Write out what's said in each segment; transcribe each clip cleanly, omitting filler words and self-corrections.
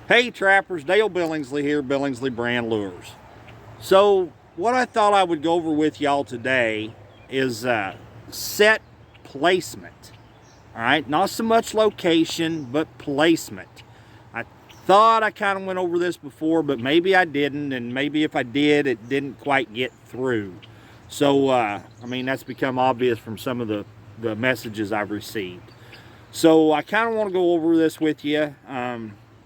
Hey trappers, Dale Billingsley here, Billingsley Brand Lures. So what I thought I would go over with y'all today is set placement. All right, not so much location, but placement. I thought I kind of went over this before, but maybe I didn't, and maybe if I did, it didn't quite get through. So, I mean, that's become obvious from some of the messages I've received. So I kind of want to go over this with you.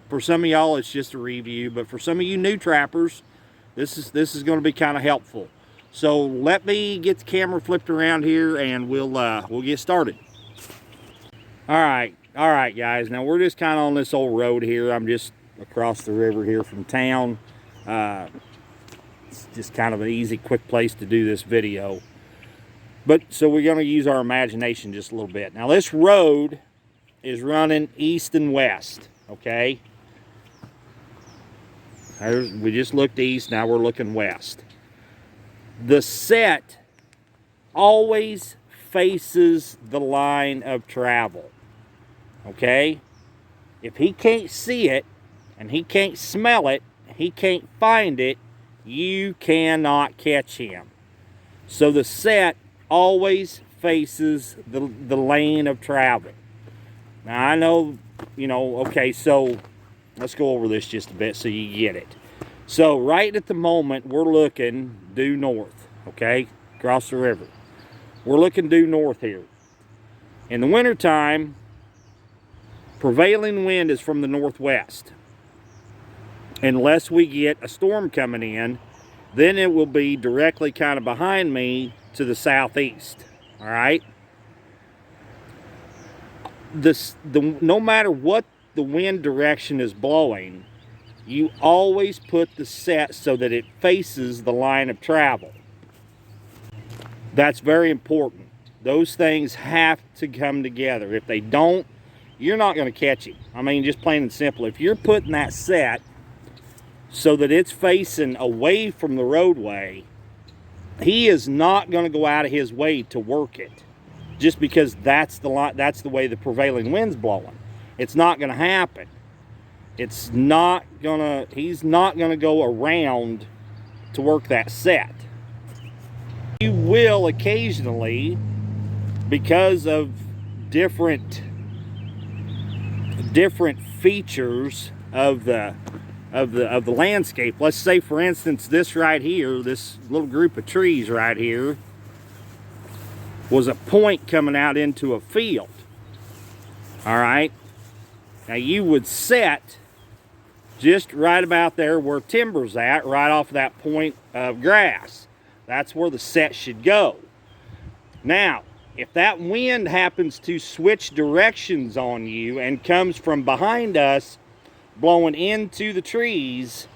For some of y'all, it's just a review, but for some of you new trappers, this is going to be kind of helpful. So let me get the camera flipped around here, and we'll get started. All right, guys. Now we're just kind of on this old road here. I'm just across the river here from town. It's just kind of an easy, quick place to do this video. But so we're going to use our imagination just a little bit. Now this road is running east and west. Okay. We just looked east, now we're looking west. The set always faces the line of travel. Okay? If he can't see it, and he can't smell it, he can't find it, you cannot catch him. So the set always faces the lane of travel. Now I know, okay, so let's go over this just a bit so you get it. So right at the moment, we're looking due north, okay? Across the river. We're looking due north here. In the wintertime, prevailing wind is from the northwest. Unless we get a storm coming in, then it will be directly kind of behind me to the southeast, all right? No matter what the wind direction is blowing, you always put the set so that it faces the line of travel. That's very important. Those things have to come together. If they don't, you're not going to catch him. I mean, just plain and simple. If you're putting that set so that it's facing away from the roadway, he is not going to go out of his way to work it, just because that's the way the prevailing wind's blowing. It's not going to happen. He's not going to go around to work that set. You will occasionally, because of different features of the landscape. Let's say, for instance, this right here, this little group of trees right here, was a point coming out into a field. All right. Now you would set just right about there where timber's at, right off of that point of grass. That's where the set should go. Now, if that wind happens to switch directions on you and comes from behind us, blowing into the trees,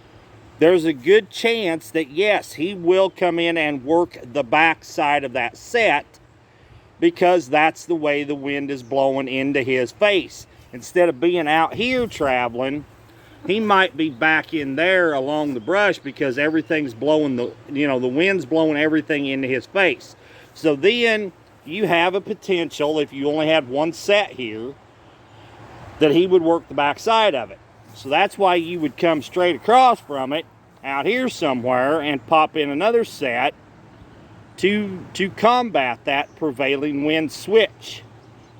there's a good chance that yes, he will come in and work the back side of that set, because that's the way the wind is blowing into his face. Instead of being out here traveling, he might be back in there along the brush, because everything's blowing the wind's blowing everything into his face. So then you have a potential, if you only had one set here, that he would work the back side of it. So that's why you would come straight across from it out here somewhere and pop in another set to combat that prevailing wind switch.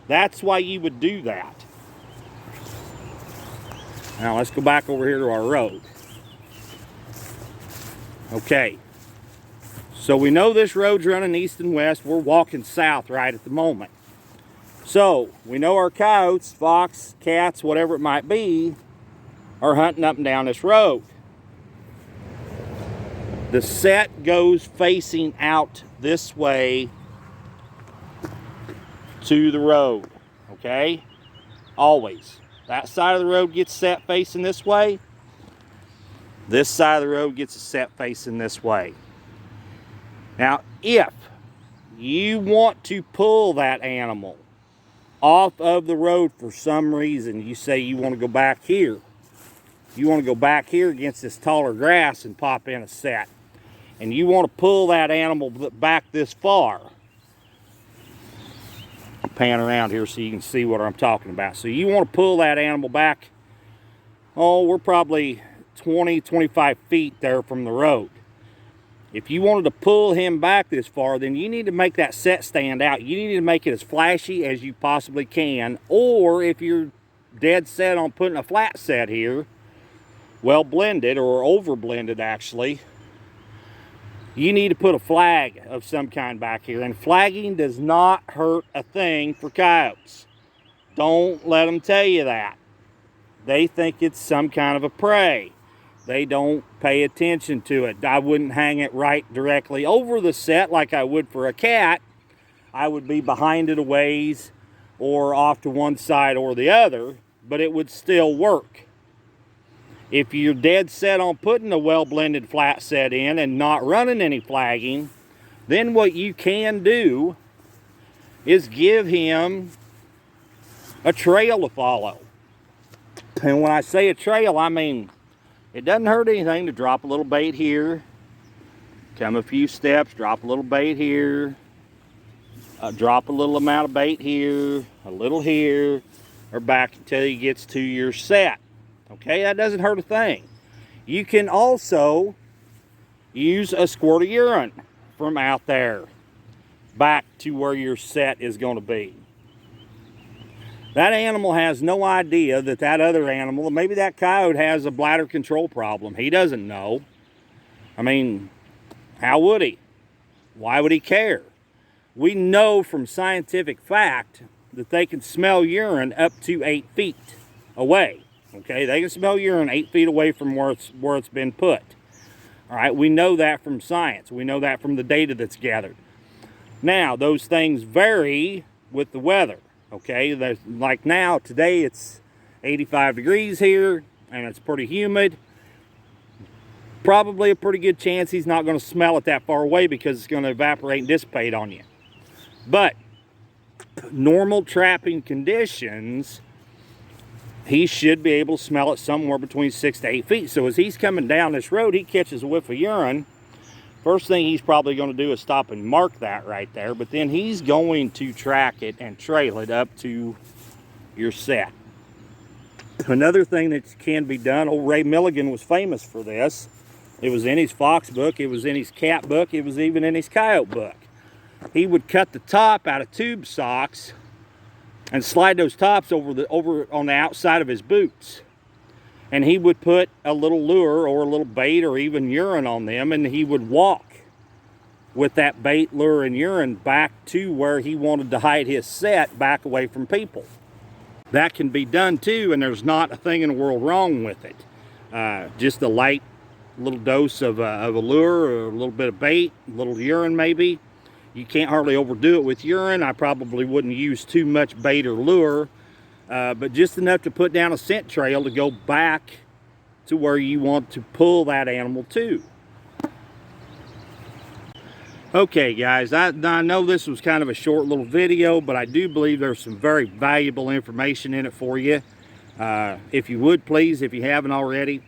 That's why you would do that. Now let's go back over here to our road. Okay, so we know this road's running east and west. We're walking south right at the moment. So we know our coyotes, fox, cats, whatever it might be, are hunting up and down this road. The set goes facing out this way to the road, okay? Always. That side of the road gets set facing this way. This side of the road gets a set facing this way. Now, if you want to pull that animal off of the road for some reason, you say you want to go back here. You want to go back here against this taller grass and pop in a set. And you want to pull that animal back this far. Pan around here so you can see what I'm talking about. So you want to pull that animal back oh, we're probably 20-25 feet there from the road. If you wanted to pull him back this far, then you need to make that set stand out. You need to make it as flashy as you possibly can. Or if you're dead set on putting a flat set here, well blended or over blended actually, you need to put a flag of some kind back here. And flagging does not hurt a thing for coyotes. Don't let them tell you that. They think it's some kind of a prey. They don't pay attention to it. I wouldn't hang it right directly over the set like I would for a cat. I would be behind it a ways or off to one side or the other, but it would still work. If you're dead set on putting a well-blended flat set in and not running any flagging, then what you can do is give him a trail to follow. And when I say a trail, I mean, it doesn't hurt anything to drop a little bait here, come a few steps, drop a little bait here, drop a little amount of bait here, a little here, or back until he gets to your set. Okay, that doesn't hurt a thing. You can also use a squirt of urine from out there back to where your set is going to be. That animal has no idea that that other animal, maybe that coyote has a bladder control problem. He doesn't know. I mean, how would he? Why would he care? We know from scientific fact that they can smell urine up to 8 feet away. Okay, they can smell urine 8 feet away from where it's been put. All right, we know that from science. We know that from the data that's gathered. Now, those things vary with the weather. Okay, like now, today it's 85 degrees here, and it's pretty humid. Probably a pretty good chance he's not going to smell it that far away because it's going to evaporate and dissipate on you. But normal trapping conditions, he should be able to smell it somewhere between 6 to 8 feet. So as he's coming down this road, he catches a whiff of urine. First thing he's probably going to do is stop and mark that right there, but then he's going to track it and trail it up to your set. Another thing that can be done, old Ray Milligan was famous for this. It was in his fox book, it was in his cat book, it was even in his coyote book. He would cut the top out of tube socks and slide those tops over on the outside of his boots. And he would put a little lure or a little bait or even urine on them, and he would walk with that bait, lure, and urine back to where he wanted to hide his set, back away from people. That can be done too, and there's not a thing in the world wrong with it. Just a light little dose of a lure or a little bit of bait, a little urine maybe. You can't hardly overdo it with urine. I probably wouldn't use too much bait or lure. But just enough to put down a scent trail to go back to where you want to pull that animal to. Okay guys, I know this was kind of a short little video, but I do believe there's some very valuable information in it for you. If you would please, if you haven't already,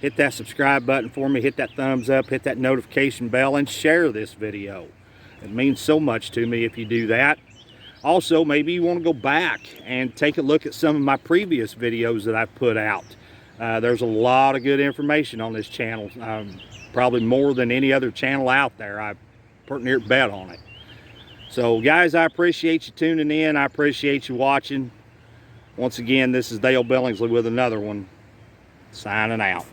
hit that subscribe button for me, hit that thumbs up, hit that notification bell, and share this video. It means so much to me if you do that. Also, maybe you want to go back and take a look at some of my previous videos that I've put out. There's a lot of good information on this channel, probably more than any other channel out there. I pretty near bet on it. So guys, I appreciate you tuning in. I appreciate you watching. Once again, this is Dale Billingsley with another one. Signing out.